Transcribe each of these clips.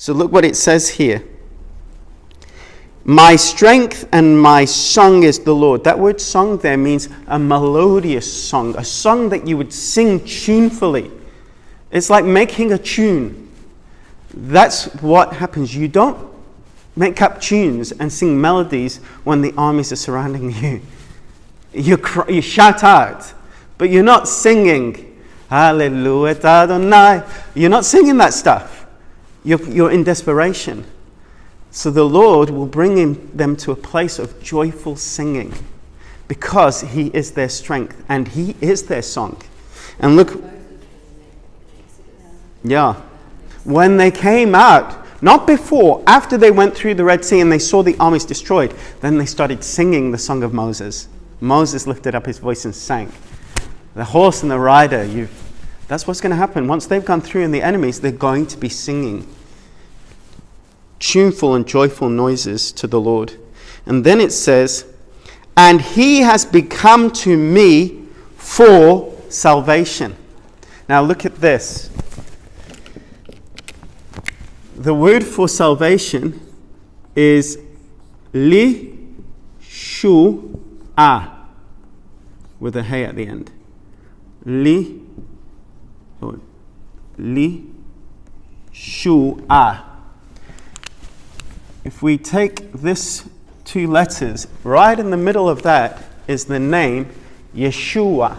So look what it says here. My strength and my song is the Lord. That word song there means a melodious song, a song that you would sing tunefully. It's like making a tune. That's what happens. You don't make up tunes and sing melodies when the armies are surrounding you. You shout out, but you're not singing, Hallelujah Adonai. You're not singing that stuff. You're in desperation. So the Lord will bring them to a place of joyful singing because He is their strength and He is their song. And look, when they came out, not before, after they went through the Red Sea and they saw the armies destroyed, then they started singing the song of Moses. Moses lifted up his voice and sang. The horse and the rider, that's what's going to happen. Once they've gone through and the enemies, they're going to be singing tuneful and joyful noises to the Lord. And then it says, and He has become to me for salvation. Now look at this. The word for salvation is li-shu-a, with a hey at the end. Li-shu-a. If we take this two letters, right in the middle of that is the name Yeshua,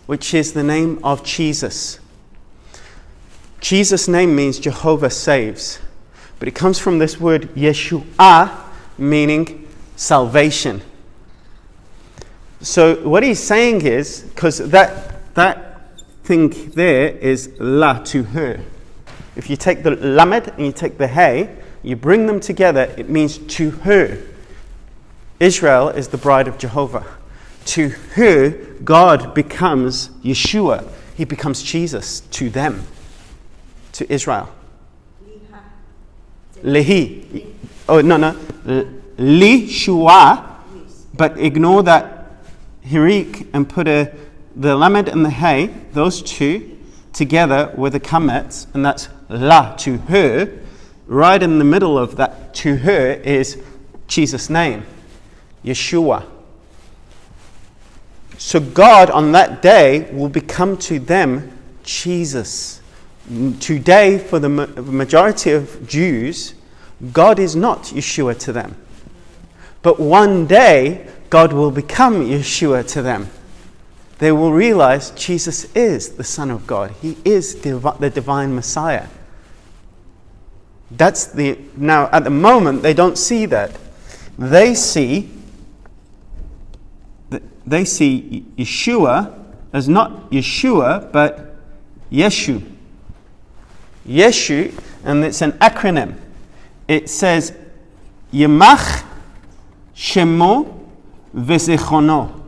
which is the name of Jesus. Jesus' name means Jehovah saves, but it comes from this word Yeshua, meaning salvation. So what he's saying is, because that thing there is la, to her. If you take the lamed and you take the hey, you bring them together, it means to her. Israel is the bride of Jehovah. To her, God becomes Yeshua. He becomes Jesus to them, to Israel. Lehi. Oh, no. Li-shua. But ignore that hirik and put the lamed and the hey, those two, together with the kametz, and that's la, to her. Right in the middle of that to her is Jesus' name, Yeshua. So God on that day will become to them Jesus. Today, for the majority of Jews, God is not Yeshua to them. But one day, God will become Yeshua to them. They will realize Jesus is the Son of God. He is the divine Messiah. Now at the moment they don't see that. They see Yeshua as not Yeshua but Yeshu. Yeshu, and it's an acronym. It says Yemach Shemo V'Zichono.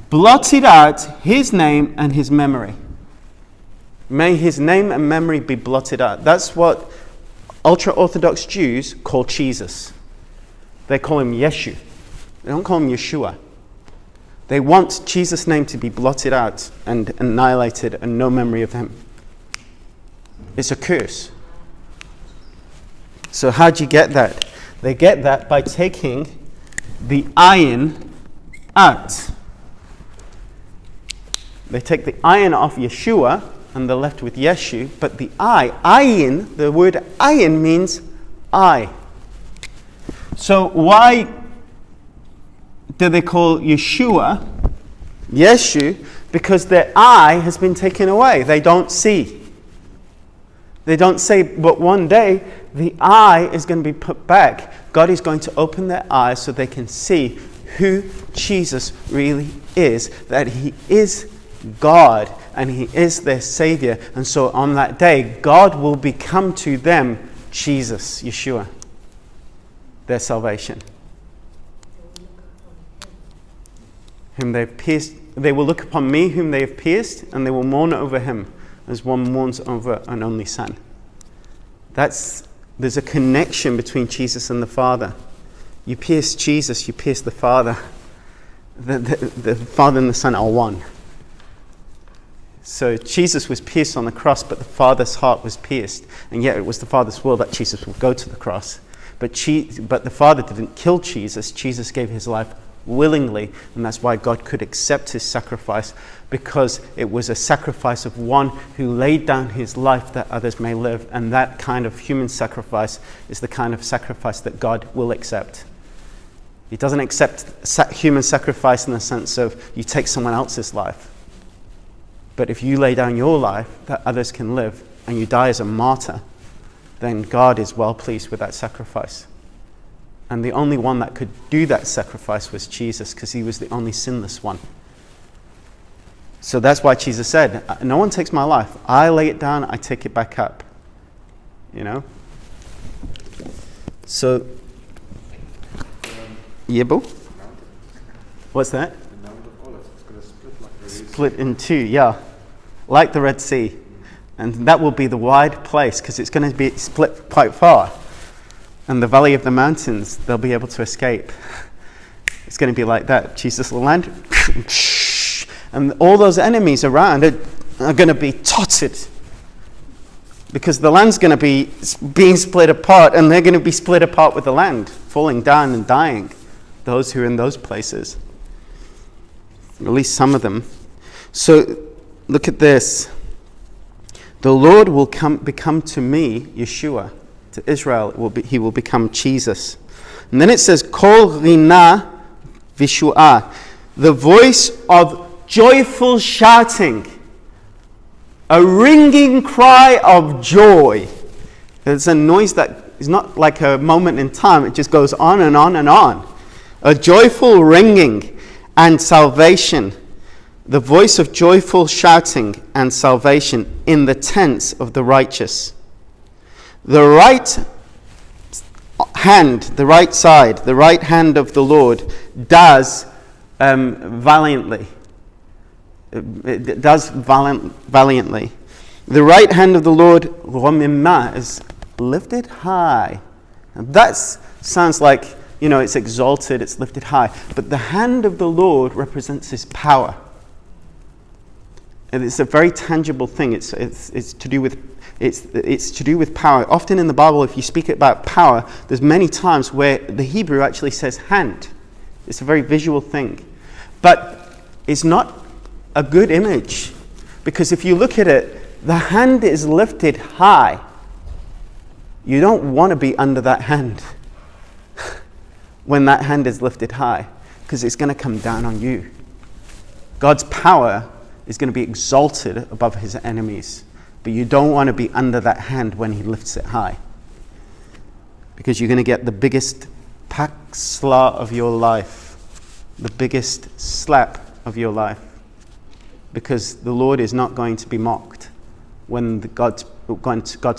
Blotted out His name and His memory. May His name and memory be blotted out. That's what ultra-Orthodox Jews call Jesus. They call Him Yeshu. They don't call Him Yeshua. They want Jesus' name to be blotted out and annihilated and no memory of Him. It's a curse. So how do you get that? They get that by taking the ayin out. They take the ayin off Yeshua and they're left with Yeshu, but the ayin, the word ayin means I. So why do they call Yeshua Yeshu? Because their eye has been taken away. They don't see. They don't say, but one day the eye is going to be put back. God is going to open their eyes so they can see who Jesus really is, that He is God and He is their Savior. And so on that day, God will become to them Jesus, Yeshua, their salvation. Whom they've pierced, they will look upon me whom they have pierced, and they will mourn over Him as one mourns over an only son. There's a connection between Jesus and the Father. You pierce Jesus, you pierce the Father. The Father and the Son are one. So Jesus was pierced on the cross, but the Father's heart was pierced. And yet it was the Father's will that Jesus would go to the cross. But the Father didn't kill Jesus. Jesus gave his life willingly. And that's why God could accept his sacrifice, because it was a sacrifice of one who laid down his life that others may live. And that kind of human sacrifice is the kind of sacrifice that God will accept. He doesn't accept human sacrifice in the sense of you take someone else's life. But if you lay down your life that others can live and you die as a martyr, then God is well pleased with that sacrifice. And the only one that could do that sacrifice was Jesus, because he was the only sinless one. So that's why Jesus said, no one takes my life. I lay it down, I take it back up. You know? So, Yebo? What's that? Split in two, yeah, like the Red Sea. And that will be the wide place, because it's going to be split quite far. And the valley of the mountains, they'll be able to escape. It's going to be like that. Jesus will land, and all those enemies around are going to be totted, because the land's going to be being split apart, and they're going to be split apart with the land, falling down and dying, those who are in those places. At least some of them. So look at this. The Lord will become to me, Yeshua. To Israel, he will become Jesus. And then it says, Kol Rina Vishua. The voice of joyful shouting. A ringing cry of joy. There's a noise that is not like a moment in time. It just goes on and on and on. A joyful ringing and salvation. The voice of joyful shouting and salvation in the tents of the righteous. The right hand, the right side, the right hand of the Lord does valiantly. It does valiantly. The right hand of the Lord, Romimah, is lifted high. And that sounds like, it's exalted, it's lifted high. But the hand of the Lord represents his power. And it's a very tangible thing. It's to do with power. Often in the Bible, if you speak about power, there's many times where the Hebrew actually says hand. It's a very visual thing. But it's not a good image, because if you look at it, the hand is lifted high. You don't want to be under that hand when that hand is lifted high, because it's going to come down on you. God's power is going to be exalted above his enemies. But you don't want to be under that hand when he lifts it high, because you're going to get the biggest paksla of your life, the biggest slap of your life, because the Lord is not going to be mocked when God's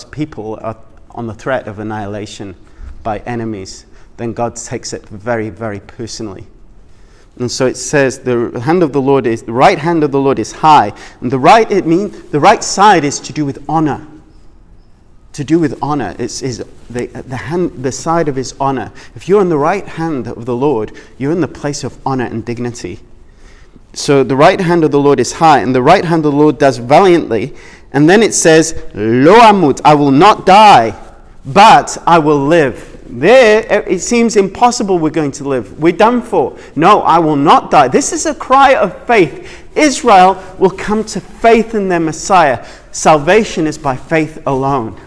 people are on the threat of annihilation by enemies. Then God takes it very, very personally. And so it says the right hand of the Lord is high. And the right side is to do with honor. To do with honor. It's the side of his honor. If you're on the right hand of the Lord, you're in the place of honor and dignity. So the right hand of the Lord is high, and the right hand of the Lord does valiantly. And then it says, Lo amut, I will not die, but I will live. There, it seems impossible we're going to live. We're done for. No, I will not die. This is a cry of faith. Israel will come to faith in their Messiah. Salvation is by faith alone.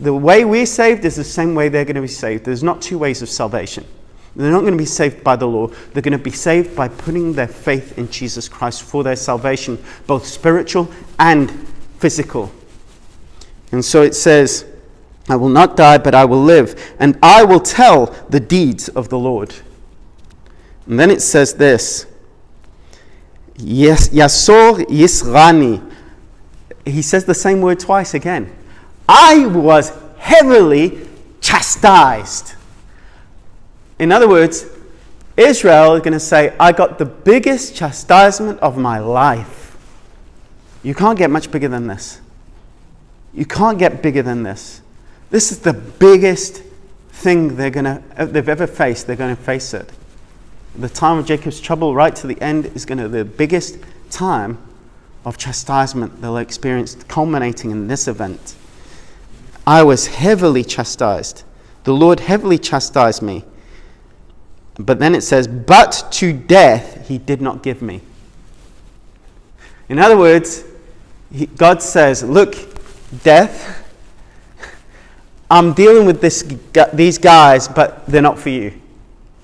The way we're saved is the same way they're going to be saved. There's not two ways of salvation. They're not going to be saved by the law. They're going to be saved by putting their faith in Jesus Christ for their salvation, both spiritual and physical. And so it says, I will not die, but I will live, and I will tell the deeds of the Lord. And then it says this, Yes, Yasor Yisrani. He says the same word twice again. I was heavily chastised. In other words, Israel is going to say, I got the biggest chastisement of my life. You can't get much bigger than this. You can't get bigger than this. This is the biggest thing they've ever faced. They're going to face it. The time of Jacob's trouble right to the end is going to be the biggest time of chastisement they'll experience, culminating in this event. I was heavily chastised. The Lord heavily chastised me. But then it says, but to death he did not give me. In other words, God says, look, death, I'm dealing with these guys, but they're not for you.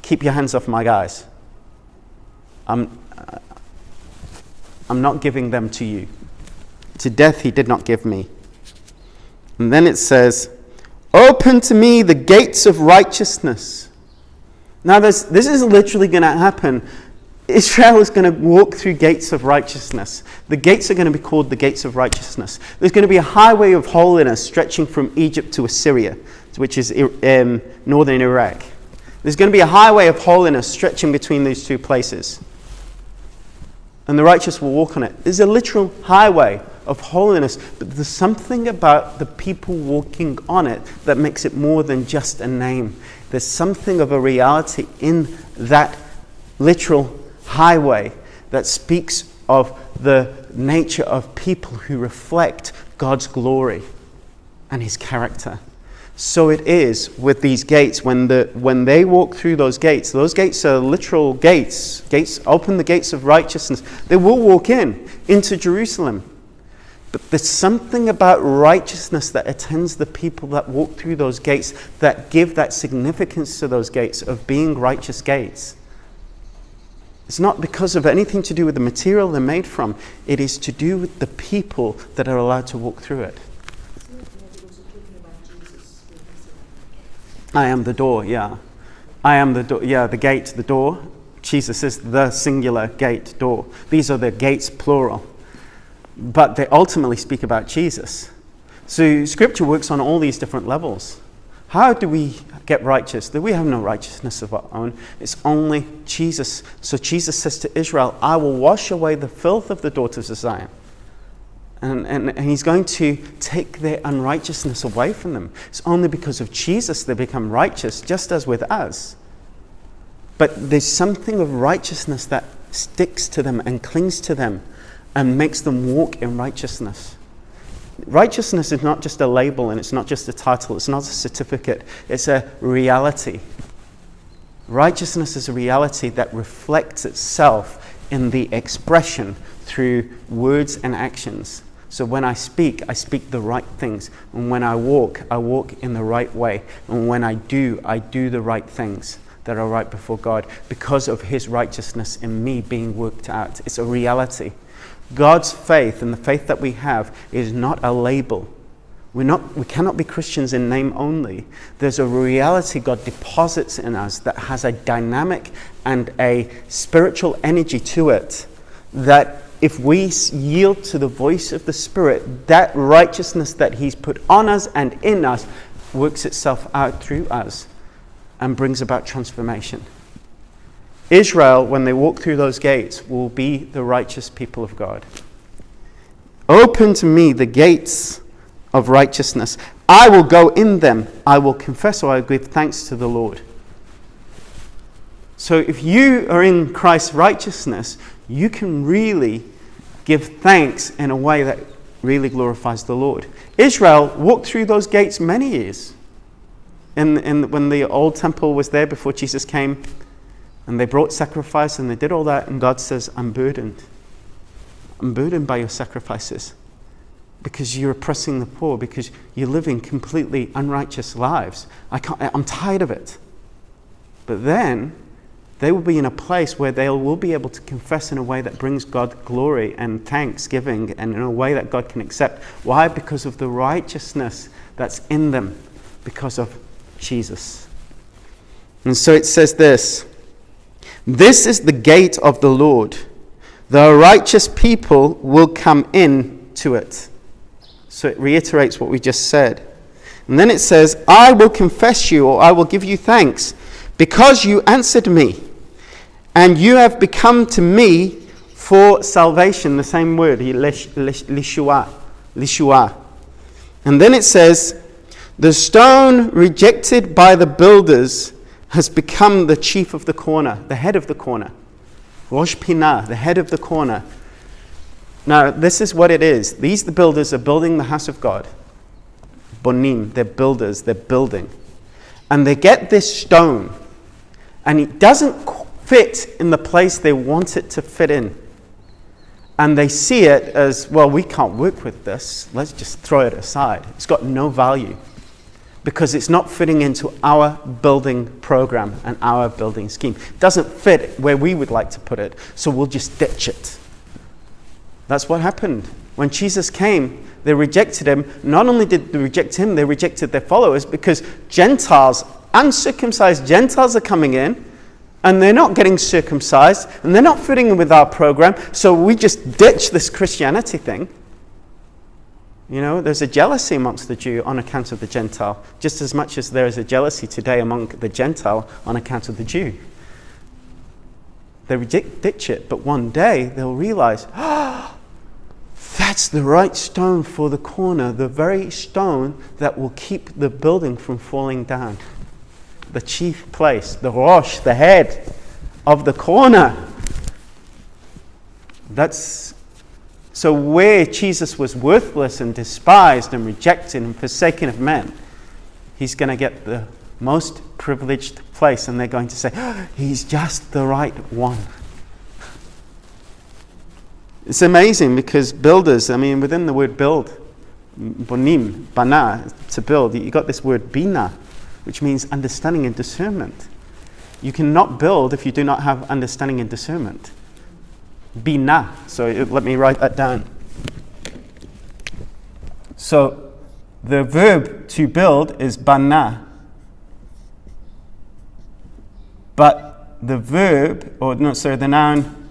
Keep your hands off my guys. I'm not giving them to you. To death he did not give me. And then it says, open to me the gates of righteousness. Now this is literally going to happen. Israel is going to walk through gates of righteousness. The gates are going to be called the gates of righteousness. There's going to be a highway of holiness stretching from Egypt to Assyria, which is northern Iraq. There's going to be a highway of holiness stretching between these two places. And the righteous will walk on it. There's a literal highway of holiness, but there's something about the people walking on it that makes it more than just a name. There's something of a reality in that literal highway that speaks of the nature of people who reflect God's glory and his character. So it is with these gates. When they walk through those gates are literal gates. Gates open the gates of righteousness. They will walk into Jerusalem. But there's something about righteousness that attends the people that walk through those gates that give that significance to those gates of being righteous gates. It's not because of anything to do with the material they're made from. It is to do with the people that are allowed to walk through it. I am the door, yeah. I am the door, yeah, the gate, the door. Jesus is the singular gate, door. These are the gates, plural. But they ultimately speak about Jesus. So Scripture works on all these different levels. How do we get righteous? We have no righteousness of our own. It's only Jesus. So Jesus says to Israel, I will wash away the filth of the daughters of Zion. And he's going to take their unrighteousness away from them. It's only because of Jesus they become righteous, just as with us. But there's something of righteousness that sticks to them and clings to them and makes them walk in righteousness. Righteousness is not just a label and it's not just a title. It's not a certificate. It's a reality. Righteousness is a reality that reflects itself in the expression through words and actions. So when I speak the right things. And when I walk in the right way. And when I do the right things that are right before God because of his righteousness in me being worked out. It's a reality. God's faith and the faith that we have is not a label. We cannot be Christians in name only. There's a reality God deposits in us that has a dynamic and a spiritual energy to it that if we yield to the voice of the Spirit, that righteousness that he's put on us and in us works itself out through us and brings about transformation. Israel, when they walk through those gates, will be the righteous people of God. Open to me the gates of righteousness. I will go in them. I will confess or I will give thanks to the Lord. So if you are in Christ's righteousness, you can really give thanks in a way that really glorifies the Lord. Israel walked through those gates many years. When the old temple was there before Jesus came, and they brought sacrifice and they did all that, and God says, I'm burdened. I'm burdened by your sacrifices because you're oppressing the poor, because you're living completely unrighteous lives. I'm tired of it. But then they will be in a place where they will be able to confess in a way that brings God glory and thanksgiving, and in a way that God can accept. Why? Because of the righteousness that's in them, because of Jesus. And so it says this is the gate of the Lord. The righteous people will come in to it. So it reiterates what we just said. And then it says, I will confess you, or I will give you thanks, because you answered me, and you have become to me for salvation. The same word, lishua. And then it says, the stone rejected by the builders has become the chief of the corner, the head of the corner. Rosh Pinah, the head of the corner. Now, this is what it is. These, the builders, are building the house of God. Bonim, they're builders, they're building. And they get this stone, and it doesn't fit in the place they want it to fit in. And they see it as, well, we can't work with this. Let's just throw it aside. It's got no value because it's not fitting into our building program and our building scheme. It doesn't fit where we would like to put it, so we'll just ditch it. That's what happened. When Jesus came, they rejected him. Not only did they reject him, they rejected their followers because Gentiles, uncircumcised Gentiles are coming in, and they're not getting circumcised, and they're not fitting in with our program, so we just ditch this Christianity thing. You know, there's a jealousy amongst the Jew on account of the Gentile, just as much as there is a jealousy today among the Gentile on account of the Jew. They ditch it, but one day they'll realize, that's the right stone for the corner, the very stone that will keep the building from falling down. The chief place, the rosh, the head of the corner. So where Jesus was worthless and despised and rejected and forsaken of men, he's going to get the most privileged place, and they're going to say, he's just the right one. It's amazing because builders, within the word build, bonim, bana, to build, you got this word bina, which means understanding and discernment. You cannot build if you do not have understanding and discernment. Bina. So let me write that down. So the verb to build is bana. But the the noun,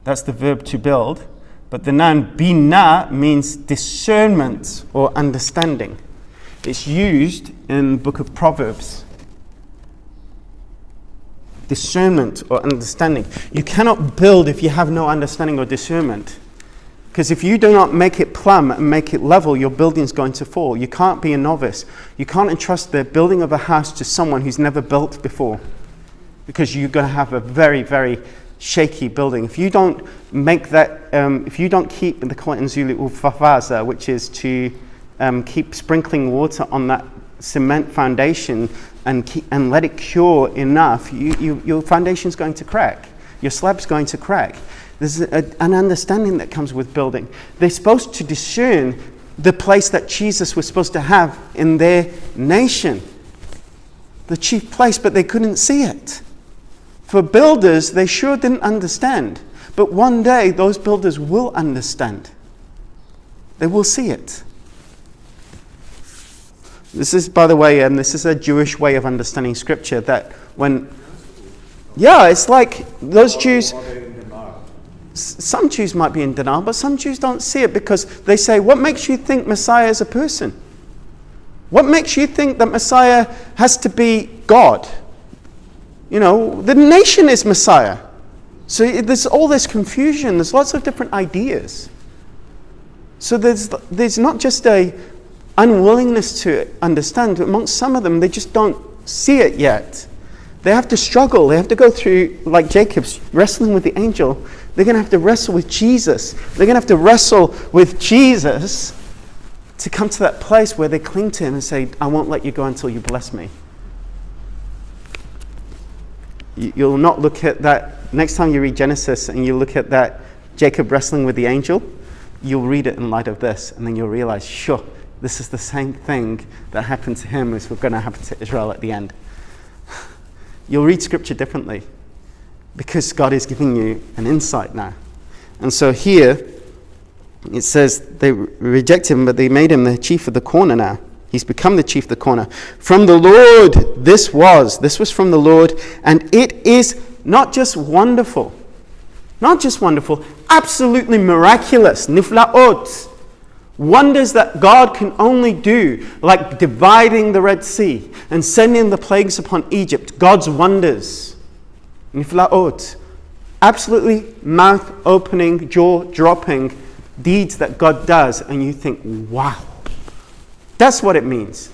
that's the verb to build. But the noun bina means discernment or understanding. It's used in the book of Proverbs. Discernment or understanding. You cannot build if you have no understanding or discernment. Because if you do not make it plumb and make it level, your building is going to fall. You can't be a novice. You can't entrust the building of a house to someone who's never built before. Because you're going to have a very, very shaky building. If you don't make that, if you don't keep the Kolan Zulu ufafaza, which is to keep sprinkling water on that cement foundation and let it cure enough, your foundation's going to crack. Your slab's going to crack. There's an understanding that comes with building. They're supposed to discern the place that Jesus was supposed to have in their nation, the chief place, but they couldn't see it. For builders, they sure didn't understand. But one day, those builders will understand. They will see it. This is, by the way, this is a Jewish way of understanding Scripture, that it's like those Jews, some Jews might be in denial, but some Jews don't see it because they say, what makes you think Messiah is a person? What makes you think that Messiah has to be God? You know, the nation is Messiah. So there's all this confusion. There's lots of different ideas. So there's not just a unwillingness to understand. Amongst some of them, they just don't see it yet. They have to struggle. They have to go through, like Jacob's wrestling with the angel. They're going to have to wrestle with Jesus. They're going to have to wrestle with Jesus to come to that place where they cling to him and say, I won't let you go until you bless me. You'll not look at that. Next time you read Genesis and you look at that Jacob wrestling with the angel, you'll read it in light of this, and then you'll realize, sure, this is the same thing that happened to him as we're going to happen to Israel at the end. You'll read Scripture differently because God is giving you an insight now. And so here it says they rejected him, but they made him the chief of the corner now. He's become the chief of the corner. From the Lord, this was from the Lord, and it is not just wonderful, absolutely miraculous, niflaot, wonders that God can only do, like dividing the Red Sea and sending the plagues upon Egypt, God's wonders, niflaot, absolutely mouth-opening, jaw-dropping deeds that God does, and you think, wow. That's what it means.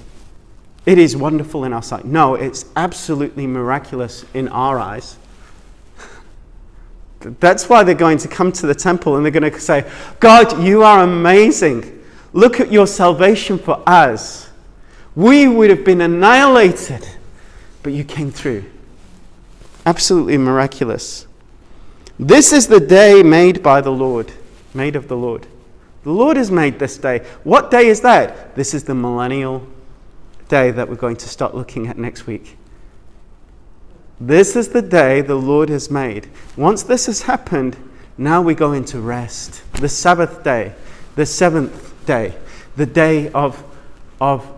It is wonderful in our sight. No, it's absolutely miraculous in our eyes. That's why they're going to come to the temple and they're going to say, God, you are amazing. Look at your salvation for us. We would have been annihilated, but you came through. Absolutely miraculous. This is the day made by the Lord, made of the Lord. The Lord has made this day. What day is that? This is the millennial day that we're going to start looking at next week. This is the day the Lord has made. Once this has happened, now we go into rest. The Sabbath day, the seventh day, the day of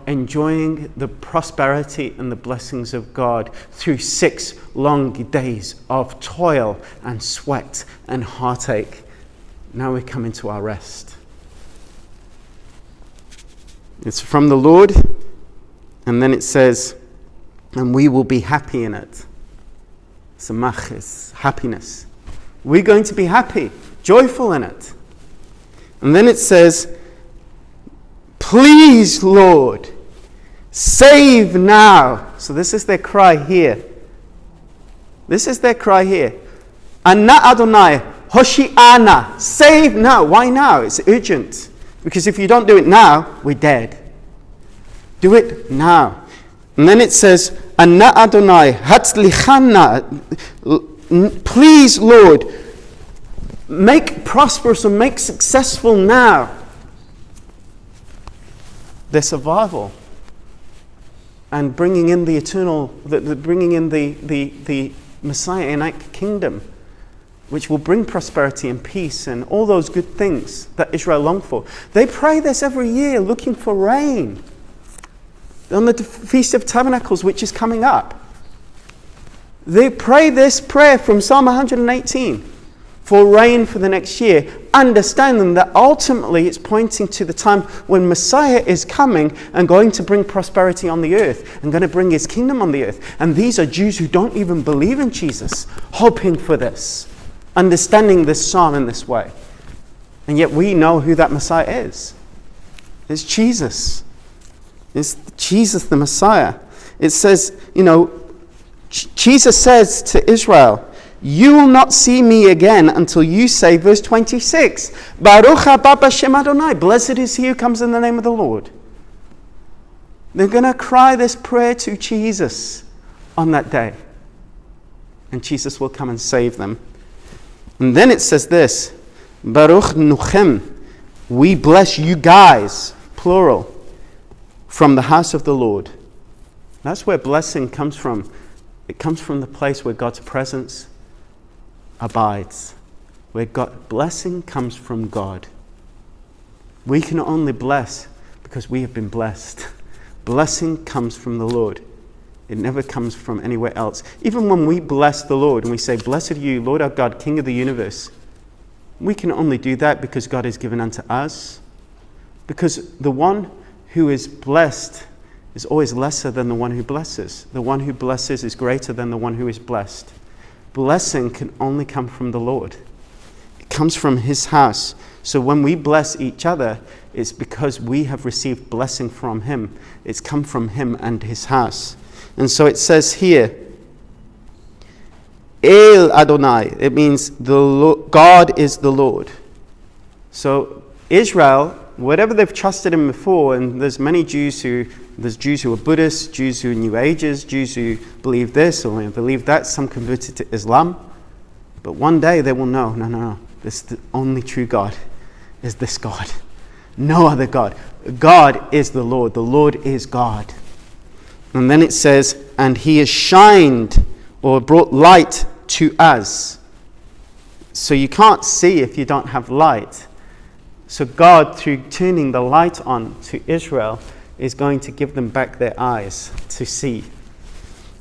enjoying the prosperity and the blessings of God through 6 long days of toil and sweat and heartache. Now we come into our rest. It's from the Lord, and then it says, and we will be happy in it. Samach is happiness. We're going to be happy, joyful in it. And then it says, please, Lord, save now. So this is their cry here. This is their cry here. Anna Adonai, Hoshi'ana, save now. Why now? It's urgent. Because if you don't do it now, we're dead. Do it now. And then it says, Anna Adonai, Hatzlichana, please, Lord, make prosperous or make successful now their survival and bringing in the eternal, bringing in the Messianic kingdom, which will bring prosperity and peace and all those good things that Israel longed for. They pray this every year, looking for rain. On the Feast of Tabernacles, which is coming up, they pray this prayer from Psalm 118 for rain for the next year, understanding that ultimately it's pointing to the time when Messiah is coming and going to bring prosperity on the earth and going to bring his kingdom on the earth. And these are Jews who don't even believe in Jesus, hoping for this, understanding this psalm in this way. And yet we know who that Messiah is. It's Jesus. It's Jesus the Messiah. It says, Jesus says to Israel, you will not see me again until you say, verse 26, Baruch haba b'shem Adonai, blessed is he who comes in the name of the Lord. They're going to cry this prayer to Jesus on that day. And Jesus will come and save them. And then it says this, Baruch nuchem, we bless you guys, plural, from the house of the Lord. That's where blessing comes from. It comes from the place where God's presence abides. Where blessing comes from God. We can only bless because we have been blessed. Blessing comes from the Lord. It never comes from anywhere else. Even when we bless the Lord and we say, blessed are you, Lord our God, King of the universe, we can only do that because God is given unto us. Because the one who is blessed is always lesser than the one who blesses. The one who blesses is greater than the one who is blessed. Blessing can only come from the Lord. It comes from his house. So when we bless each other, it's because we have received blessing from him. It's come from him and his house. And so it says here, El Adonai. It means God is the Lord. So Israel, whatever they've trusted him before, and there's Jews who are Buddhists, Jews who are New Agers, Jews who believe this or believe that, some converted to Islam. But one day they will know, no, this is the only true God is this God. No other God. God is the Lord is God. And then it says, and he has shined or brought light to us. So you can't see if you don't have light. So God, through turning the light on to Israel, is going to give them back their eyes to see.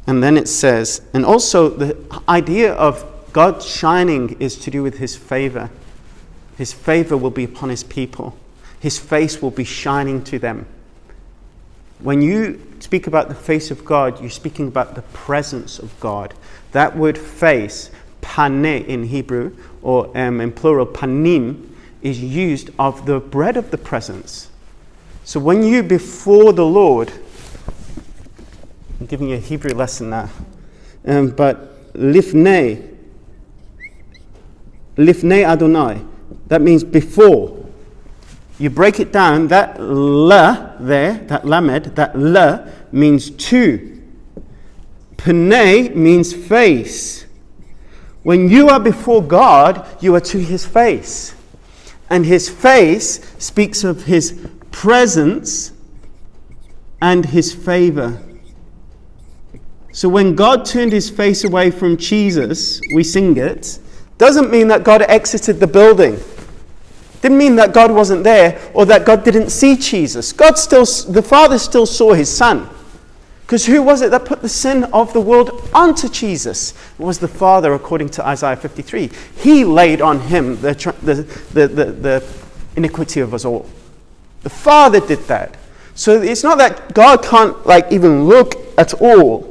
And then it says, and also the idea of God shining is to do with his favor. His favor will be upon his people. His face will be shining to them. When you speak about the face of God, you're speaking about the presence of God. That word face, paneh in Hebrew, or in plural, panim, is used of the bread of the presence. So when you before the Lord, I'm giving you a Hebrew lesson now, but lifnei, Lifnei Adonai. That means before. You break it down, that la there, that lamed, that la means to. Pnei means face. When you are before God, you are to his face. And his face speaks of his presence and his favor. So when God turned his face away from Jesus, we sing it, doesn't mean that God exited the building. Didn't mean that God wasn't there or that God didn't see Jesus. The Father still saw his Son. Because who was it that put the sin of the world onto Jesus? It was the Father, according to Isaiah 53. He laid on him the iniquity of us all. The Father did that. So it's not that God can't even look at all.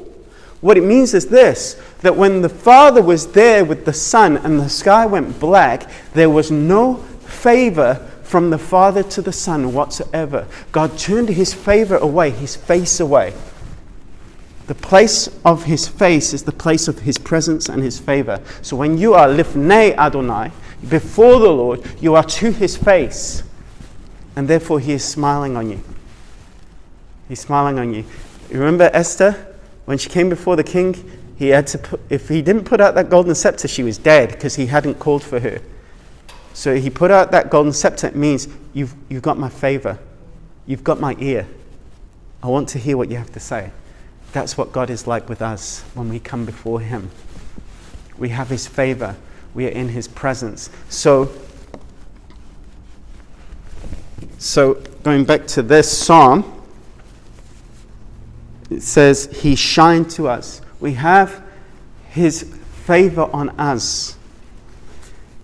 What it means is this, that when the Father was there with the Son and the sky went black, there was no favor from the Father to the Son whatsoever. God turned his favor away, his face away. The place of his face is the place of his presence and his favor. So when you are lifnei Adonai, before the Lord, you are to his face. And therefore he is smiling on you. He's smiling on you. You remember Esther? When she came before the king, he had to if he didn't put out that golden scepter, she was dead because he hadn't called for her. So he put out that golden scepter. It means you've got my favor. You've got my ear. I want to hear what you have to say. That's what God is like with us when we come before him. We have his favor. We are in his presence. So going back to this psalm, it says, he shined to us. We have his favor on us.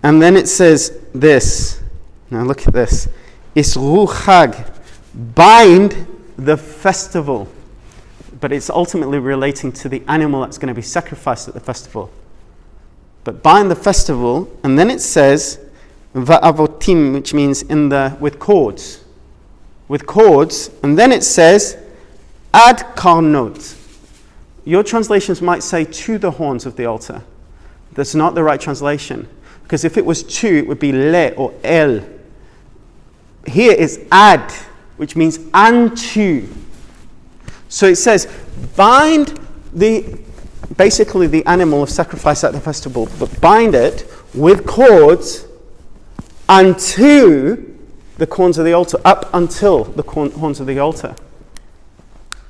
And then it says this. Now look at this. Isru Chag. Bind the festival. But it's ultimately relating to the animal that's going to be sacrificed at the festival. But bind the festival. And then it says, Va'avotim, which means with cords. With cords. And then it says, Ad karnot. Your translations might say to the horns of the altar. That's not the right translation. Because if it was to, it would be le or el. Here is ad, which means unto. So it says, bind basically the animal of sacrifice at the festival, but bind it with cords unto the horns of the altar, up until the horns of the altar.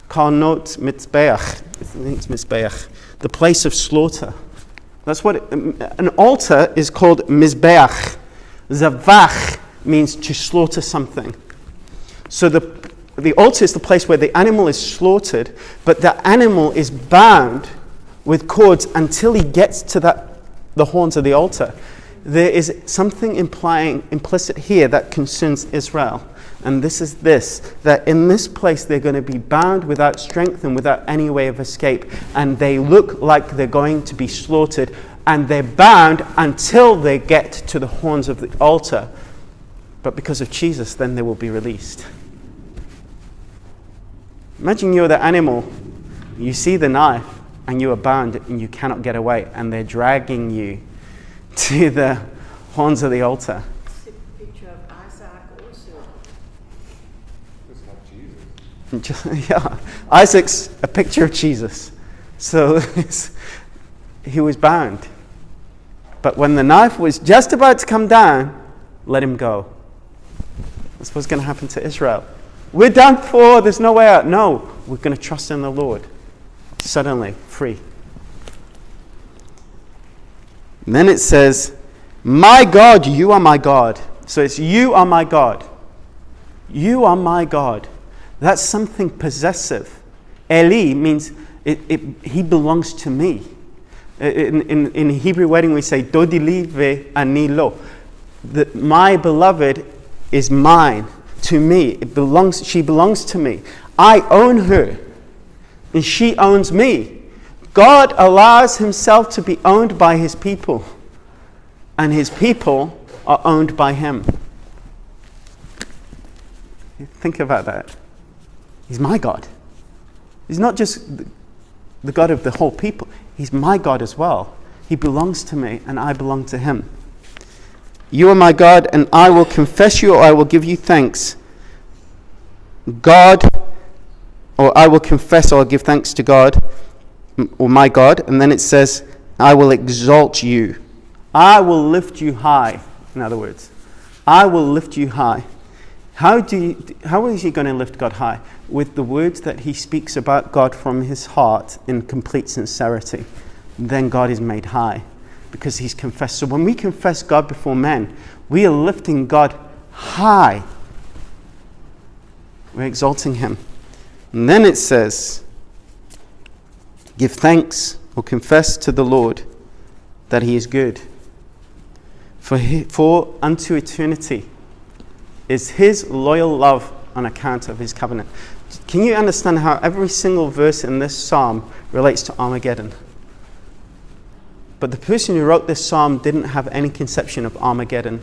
Karnot mitzbeach, I think it's mizbeach, the place of slaughter. That's what an altar is called mizbeach. Zavach means to slaughter something. So the altar is the place where the animal is slaughtered, but the animal is bound with cords until he gets to the horns of the altar. There is something implicit here that concerns Israel. And this is that in this place they're going to be bound without strength and without any way of escape. And they look like they're going to be slaughtered. And they're bound until they get to the horns of the altar. But because of Jesus, then they will be released. Imagine you're the animal, you see the knife, and you are bound and you cannot get away. And they're dragging you to the horns of the altar. It's a picture of Isaac also. It's like Jesus. Yeah, Isaac's a picture of Jesus. So he was bound. But when the knife was just about to come down, let him go. That's what's going to happen to Israel. We're done for, there's no way out. No, we're going to trust in the Lord. Suddenly, free. And then it says, my God, you are my God. So it's you are my God. You are my God. That's something possessive. Eli means he belongs to me. In Hebrew wedding we say, Dodi li ve ani lo. My beloved is mine, to me. She belongs to me. I own her, and she owns me. God allows himself to be owned by his people, and his people are owned by him. Think about that. He's my God. He's not just the God of the whole people. He's my God as well. He belongs to me, and I belong to him. You are my God, and I will confess you, or I will give you thanks. God, or I will confess, or I'll give thanks to God, or my God. And then it says, I will exalt you. I will lift you high. In other words, I will lift you high. How is he going to lift God high? With the words that he speaks about God from his heart in complete sincerity. Then God is made high because he's confessed. So when we confess God before men, we are lifting God high. We're exalting him. And then it says, give thanks or confess to the Lord that he is good. For unto eternity is his loyal love on account of his covenant. Can you understand how every single verse in this psalm relates to Armageddon? But the person who wrote this psalm didn't have any conception of Armageddon.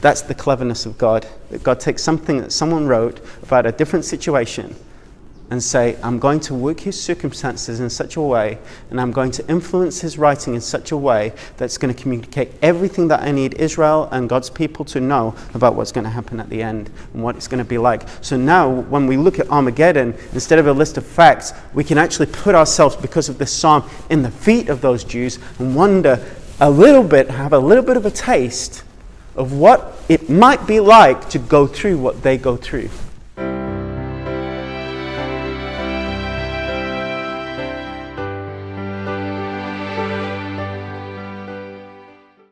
That's the cleverness of God. That God takes something that someone wrote about a different situation and say, I'm going to work his circumstances in such a way, and I'm going to influence his writing in such a way that's going to communicate everything that I need Israel and God's people to know about what's going to happen at the end and what it's going to be like. So now, when we look at Armageddon, instead of a list of facts, we can actually put ourselves, because of this psalm, in the feet of those Jews and wonder have a little bit of a taste of what it might be like to go through what they go through.